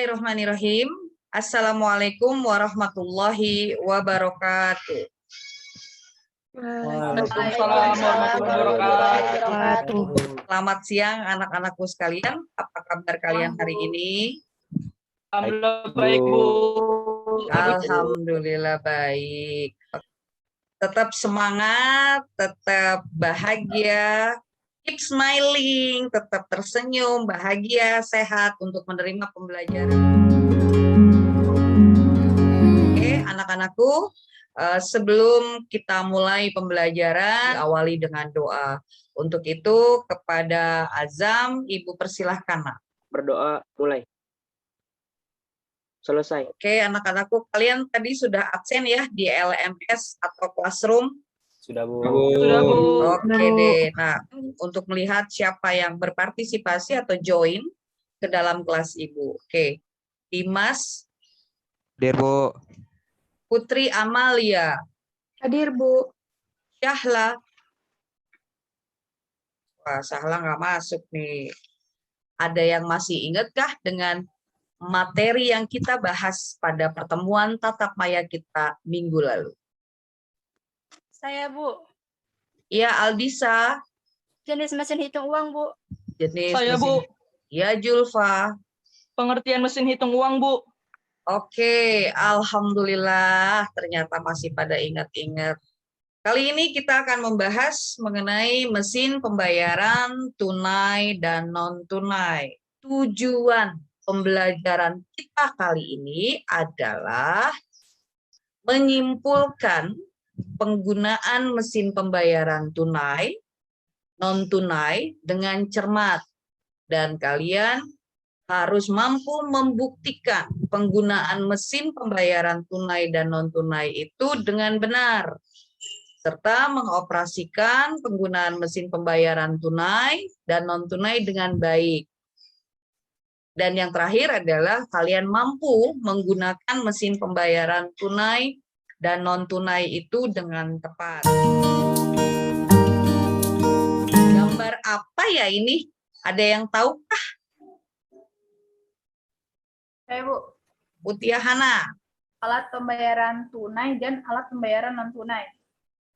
Bismillahirrahmanirrahim. Assalamualaikum warahmatullahi wabarakatuh. Waalaikumsalam warahmatullahi wabarakatuh. Selamat siang anak-anakku sekalian. Apa kabar kalian hari ini? Alhamdulillah baik, Bu. Alhamdulillah baik. Tetap semangat, tetap bahagia, keep smiling, tetap tersenyum, bahagia, sehat untuk menerima pembelajaran. Oke, anak-anakku, sebelum kita mulai pembelajaran, awali dengan doa. Untuk itu, kepada Azam, Ibu persilahkan, Nak. Berdoa, mulai. Selesai. Oke, anak-anakku, kalian tadi sudah absen ya di LMS atau classroom? Sudah, Bu. Sudah, Bu. Oke deh. Nah, untuk melihat siapa yang berpartisipasi atau join ke dalam kelas Ibu. Oke. Dimas. Hadir, Bu. Putri Amalia. Hadir, Bu. Syahla. Wah, Syahla nggak masuk nih. Ada yang masih ingatkah dengan materi yang kita bahas pada pertemuan tatap maya kita minggu lalu? Saya, Bu. Iya, Aldisa. Jenis mesin hitung uang, Bu. Jenis Saya, mesin. Bu. Ya, Julfa. Pengertian mesin hitung uang, Bu. Oke, alhamdulillah ternyata masih pada ingat-ingat. Kali ini kita akan membahas mengenai mesin pembayaran tunai dan non-tunai. Tujuan pembelajaran kita kali ini adalah menyimpulkan penggunaan mesin pembayaran tunai, non-tunai dengan cermat. Dan kalian harus mampu membuktikan penggunaan mesin pembayaran tunai dan non-tunai itu dengan benar, serta mengoperasikan penggunaan mesin pembayaran tunai dan non-tunai dengan baik. Dan yang terakhir adalah kalian mampu menggunakan mesin pembayaran tunai dan non-tunai itu dengan tepat. Gambar apa ya ini? Ada yang tahukah? Saya, Bu. Mutia Hana. Alat pembayaran tunai dan alat pembayaran non-tunai.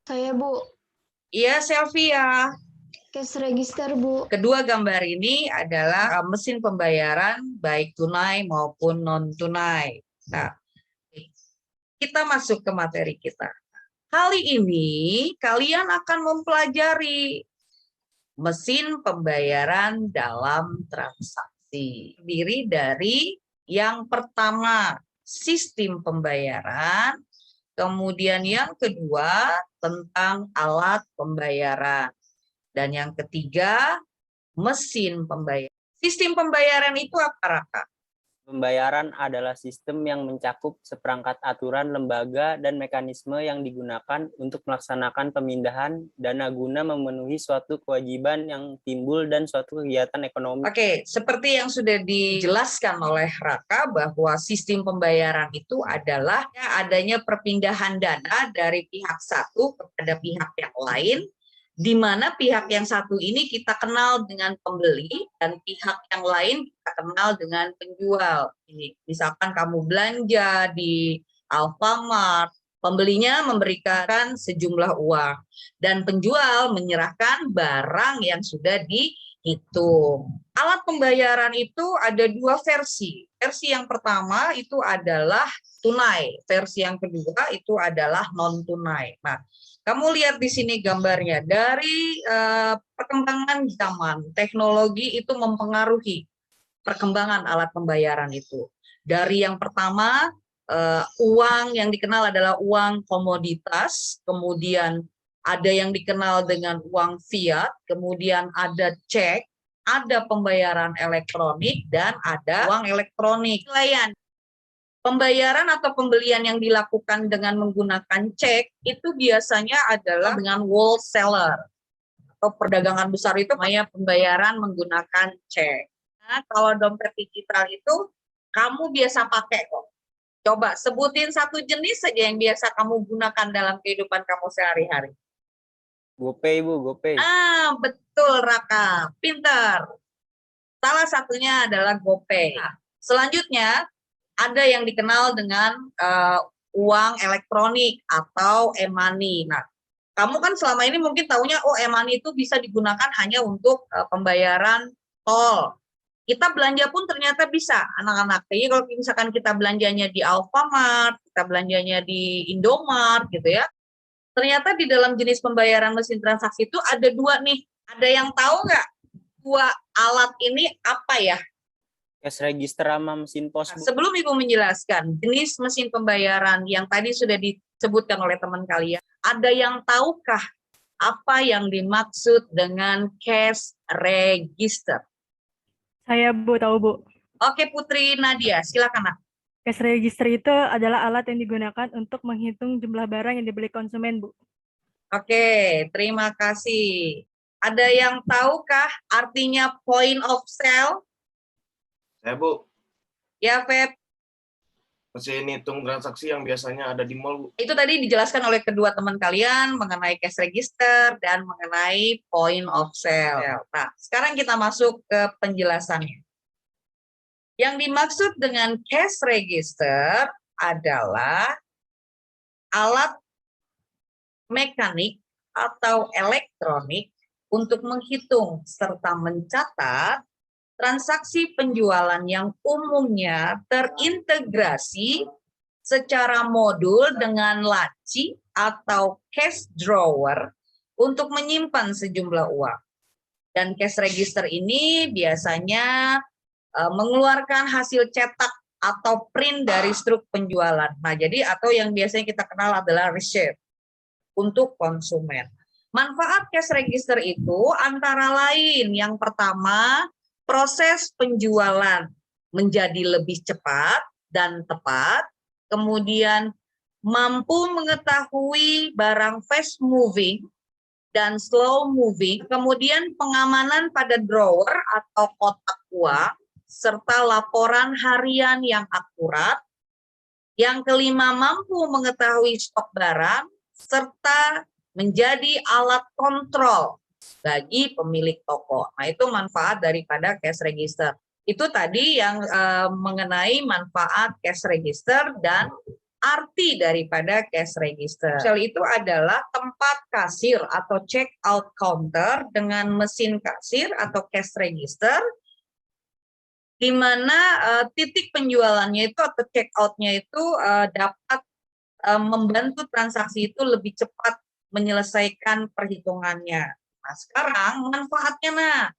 Saya, Bu. Iya, Selvia. Cash register, Bu. Kedua gambar ini adalah mesin pembayaran baik tunai maupun non-tunai. Nah, kita masuk ke materi kita. Kali ini kalian akan mempelajari mesin pembayaran dalam transaksi. Terdiri dari yang pertama, sistem pembayaran. Kemudian yang kedua, tentang alat pembayaran. Dan yang ketiga, mesin pembayaran. Sistem pembayaran itu apa, Raka? Pembayaran adalah sistem yang mencakup seperangkat aturan lembaga dan mekanisme yang digunakan untuk melaksanakan pemindahan dana guna memenuhi suatu kewajiban yang timbul dan suatu kegiatan ekonomi. Oke, seperti yang sudah dijelaskan oleh Raka bahwa sistem pembayaran itu adalah adanya perpindahan dana dari pihak satu kepada pihak yang lain, di mana pihak yang satu ini kita kenal dengan pembeli dan pihak yang lain kita kenal dengan penjual. Ini misalkan kamu belanja di Alfamart, pembelinya memberikan sejumlah uang dan penjual menyerahkan barang yang sudah dihitung. Alat pembayaran itu ada dua versi. Versi yang pertama itu adalah tunai, versi yang kedua itu adalah non-tunai. Nah, kamu lihat di sini gambarnya, dari perkembangan zaman, teknologi itu mempengaruhi perkembangan alat pembayaran itu. Dari yang pertama, uang yang dikenal adalah uang komoditas, kemudian ada yang dikenal dengan uang fiat, kemudian ada cek, ada pembayaran elektronik, dan ada uang elektronik. Pembayaran atau pembelian yang dilakukan dengan menggunakan cek itu biasanya adalah dengan wholesaler atau perdagangan besar itu namanya pembayaran menggunakan cek. Nah, kalau dompet digital itu kamu biasa pakai kok. Coba sebutin satu jenis saja yang biasa kamu gunakan dalam kehidupan kamu sehari-hari. GoPay, Bu, GoPay. Ah, betul Raka, pinter. Salah satunya adalah GoPay. Nah, Selanjutnya, ada yang dikenal dengan uang elektronik atau e-money. Nah, kamu kan selama ini mungkin taunya, oh e-money itu bisa digunakan hanya untuk pembayaran tol. Kita belanja pun ternyata bisa, anak-anak. Jadi kalau misalkan kita belanjanya di Alfamart, kita belanjanya di Indomart gitu ya, ternyata di dalam jenis pembayaran mesin transaksi itu ada dua nih. Ada yang tahu nggak dua alat ini apa ya? Cash register sama mesin pos, Nah, Bu. sebelum Ibu menjelaskan jenis mesin pembayaran yang tadi sudah disebutkan oleh teman kalian, ada yang tahukah apa yang dimaksud dengan cash register? Saya Bu, tahu Bu. Oke, Putri Nadia, silakan. Nak. Cash register itu adalah alat yang digunakan untuk menghitung jumlah barang yang dibeli konsumen, Bu. Oke, terima kasih. Ada yang tahukah artinya point of sale? Saya, Bu. Ya, Feb. Mesin hitung transaksi yang biasanya ada di mall, Bu. Itu tadi dijelaskan oleh kedua teman kalian mengenai cash register dan mengenai point of sale. Nah, sekarang kita masuk ke penjelasannya. Yang dimaksud dengan cash register adalah alat mekanik atau elektronik untuk menghitung serta mencatat transaksi penjualan yang umumnya terintegrasi secara modul dengan laci atau cash drawer untuk menyimpan sejumlah uang. Dan cash register ini biasanya mengeluarkan hasil cetak atau print dari struk penjualan. Nah, jadi atau yang biasanya kita kenal adalah receipt untuk konsumen. Manfaat cash register itu antara lain yang pertama, proses penjualan menjadi lebih cepat dan tepat, kemudian mampu mengetahui barang fast moving dan slow moving, kemudian pengamanan pada drawer atau kotak uang, serta laporan harian yang akurat. Yang kelima, mampu mengetahui stok barang, serta menjadi alat kontrol bagi pemilik toko. Nah, itu manfaat daripada cash register. Itu tadi yang mengenai manfaat cash register dan arti daripada cash register. Itu adalah tempat kasir atau check out counter dengan mesin kasir atau cash register, di mana titik penjualannya itu atau check out-nya itu dapat membantu transaksi itu lebih cepat menyelesaikan perhitungannya. Nah, sekarang manfaatnya.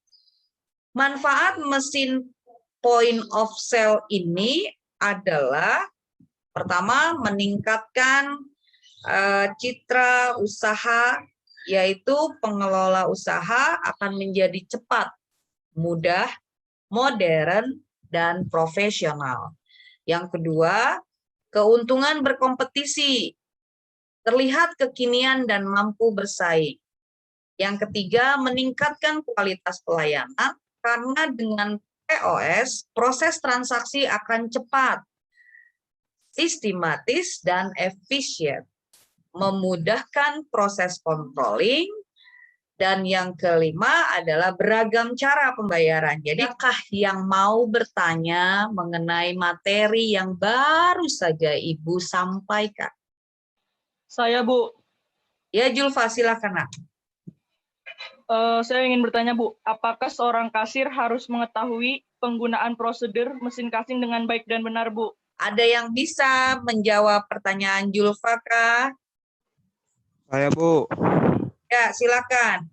Manfaat mesin point of sale ini adalah pertama meningkatkan citra usaha, yaitu pengelola usaha akan menjadi cepat, mudah, modern, dan profesional. Yang kedua, keuntungan berkompetisi, terlihat kekinian dan mampu bersaing. Yang ketiga, meningkatkan kualitas pelayanan karena dengan POS, proses transaksi akan cepat, sistematis, dan efisien, memudahkan proses controlling. Dan yang kelima adalah beragam cara pembayaran. Jadi, apakah yang mau bertanya mengenai materi yang baru saja Ibu sampaikan? Saya, Bu. Ya, Julfa, silakan. Nak. Saya ingin bertanya, Bu, apakah seorang kasir harus mengetahui penggunaan prosedur mesin casing dengan baik dan benar, Bu? Ada yang bisa menjawab pertanyaan Julfa kah? Saya, Bu. Ya, silakan.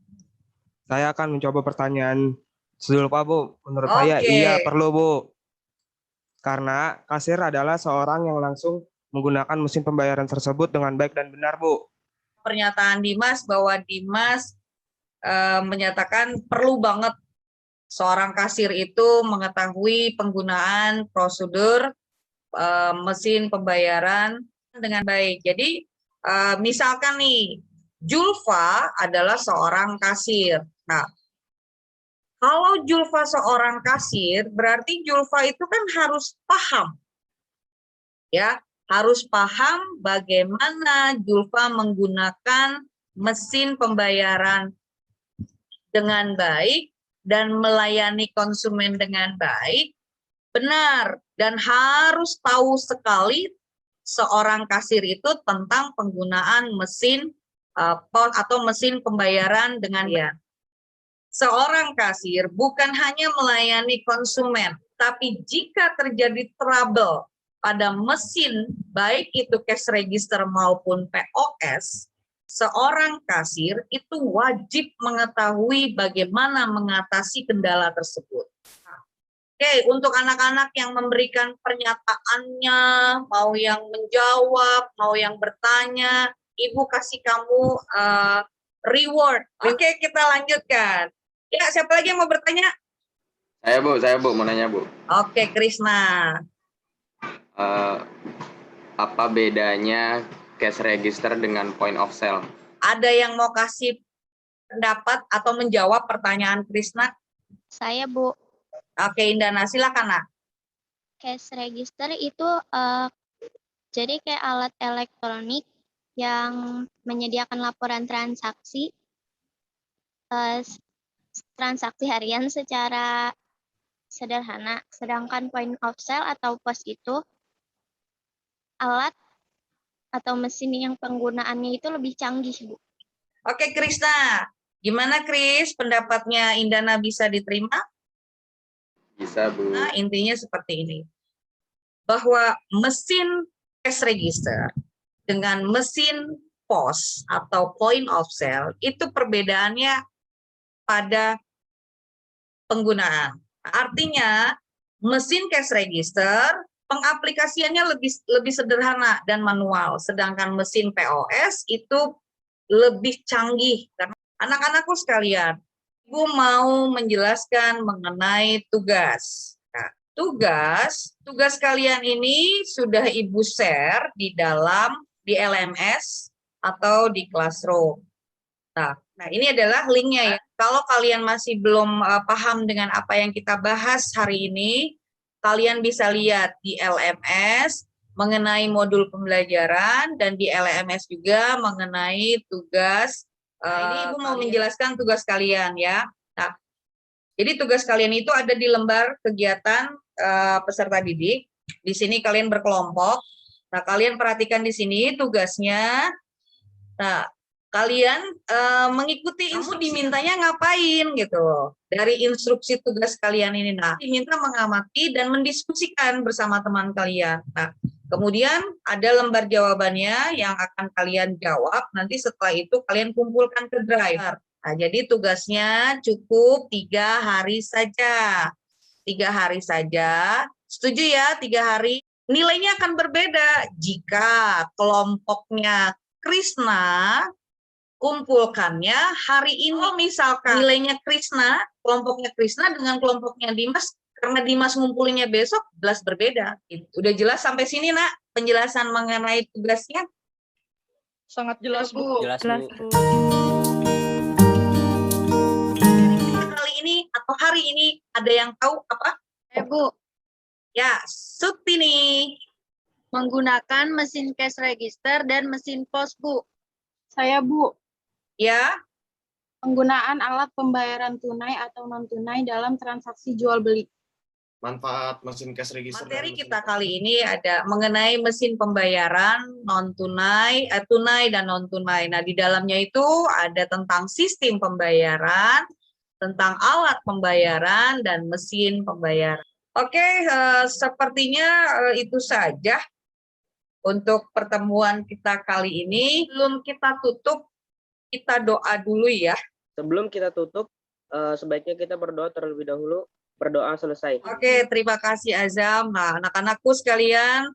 Saya akan mencoba pertanyaan Zulfa, Bu. Menurut saya, Oke. iya perlu, Bu. Karena kasir adalah seorang yang langsung menggunakan mesin pembayaran tersebut dengan baik dan benar, Bu. Pernyataan Dimas bahwa Dimas menyatakan perlu banget seorang kasir itu mengetahui penggunaan prosedur mesin pembayaran dengan baik. Jadi misalkan nih, Julfa adalah seorang kasir. Nah, kalau Julfa seorang kasir, berarti Julfa itu kan harus paham, ya, harus paham bagaimana Julfa menggunakan mesin pembayaran dengan baik dan melayani konsumen dengan baik, Benar, dan harus tahu sekali seorang kasir itu tentang penggunaan mesin POS atau mesin pembayaran dengan ya. Seorang kasir bukan hanya melayani konsumen, tapi jika terjadi trouble pada mesin, baik itu cash register maupun POS, seorang kasir itu wajib mengetahui bagaimana mengatasi kendala tersebut. Oke, untuk anak-anak yang memberikan pernyataannya, mau yang menjawab, mau yang bertanya, Ibu kasih kamu reward. Oke, kita lanjutkan. Ya, siapa lagi yang mau bertanya? Saya Bu, mau nanya Bu. Oke, Krisna. Apa bedanya cash register dengan point of sale? Ada yang mau kasih pendapat atau menjawab pertanyaan Krisna? Saya Bu. Oke, Indana, silakan Nak. Cash register itu jadi kayak alat elektronik yang menyediakan laporan transaksi harian secara sederhana. Sedangkan point of sale atau POS itu alat atau mesin yang penggunaannya itu lebih canggih, Bu. Oke, Krisna. Gimana, Kris? Pendapatnya Indana bisa diterima? Bisa Bu. Nah, intinya seperti ini. Bahwa mesin cash register dengan mesin POS atau point of sale itu perbedaannya pada penggunaan. Artinya, mesin cash register pengaplikasiannya lebih sederhana dan manual, sedangkan mesin POS itu lebih canggih. Karena anak-anakku sekalian, Ibu mau menjelaskan mengenai tugas. Nah, tugas kalian ini sudah Ibu share di LMS atau di Classroom. Nah, ini adalah linknya ya. Kalau kalian masih belum paham dengan apa yang kita bahas hari ini, kalian bisa lihat di LMS mengenai modul pembelajaran dan di LMS juga mengenai tugas. Ini Ibu mau menjelaskan tugas kalian ya. Nah, jadi tugas kalian itu ada di lembar kegiatan peserta didik. Di sini kalian berkelompok. Nah, kalian perhatikan di sini tugasnya. Nah, kalian mengikuti instruksi, dimintanya ngapain gitu. Dari instruksi tugas kalian ini, nah, diminta mengamati dan mendiskusikan bersama teman kalian. Nah, kemudian ada lembar jawabannya yang akan kalian jawab. Nanti setelah itu kalian kumpulkan ke Drive. Nah, jadi tugasnya cukup 3 hari saja. 3 hari saja. Setuju ya, 3 hari. Nilainya akan berbeda jika kelompoknya Krisna kumpulkannya hari ini. Misalkan nilainya Krisna, kelompoknya Krisna dengan kelompoknya Dimas, karena Dimas ngumpulinnya besok, jelas berbeda. Udah jelas sampai sini, Nak, penjelasan mengenai tugasnya? Sangat jelas, Bu. Jelas Bu. Kali ini atau hari ini ada yang tahu apa? Bu, Ya, Sutini. menggunakan mesin cash register dan mesin POS, Bu. Saya Bu. Ya, Penggunaan alat pembayaran tunai atau non-tunai dalam transaksi jual beli. Manfaat mesin cash register. materi kita kali ini ada mengenai mesin pembayaran non-tunai, tunai dan non-tunai. Nah, di dalamnya itu ada tentang sistem pembayaran, tentang alat pembayaran, dan mesin pembayaran. Oke, sepertinya itu saja untuk pertemuan kita kali ini. Sebelum kita tutup, kita doa dulu ya. Sebelum kita tutup, sebaiknya kita berdoa terlebih dahulu. Berdoa selesai. Oke, terima kasih Azam. Nah, anak-anakku sekalian,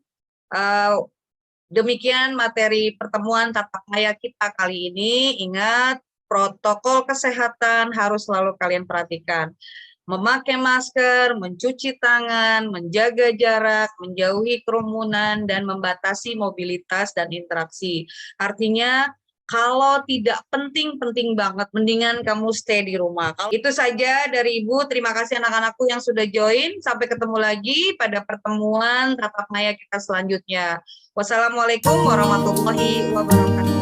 demikian materi pertemuan tatap maya kita kali ini. Ingat, protokol kesehatan harus selalu kalian perhatikan. Memakai masker, mencuci tangan, menjaga jarak, menjauhi kerumunan, dan membatasi mobilitas dan interaksi. Artinya, kalau tidak penting-penting banget, mendingan kamu stay di rumah. Itu saja dari Ibu. Terima kasih anak-anakku yang sudah join. Sampai ketemu lagi pada pertemuan tatap maya kita selanjutnya. Wassalamualaikum warahmatullahi wabarakatuh.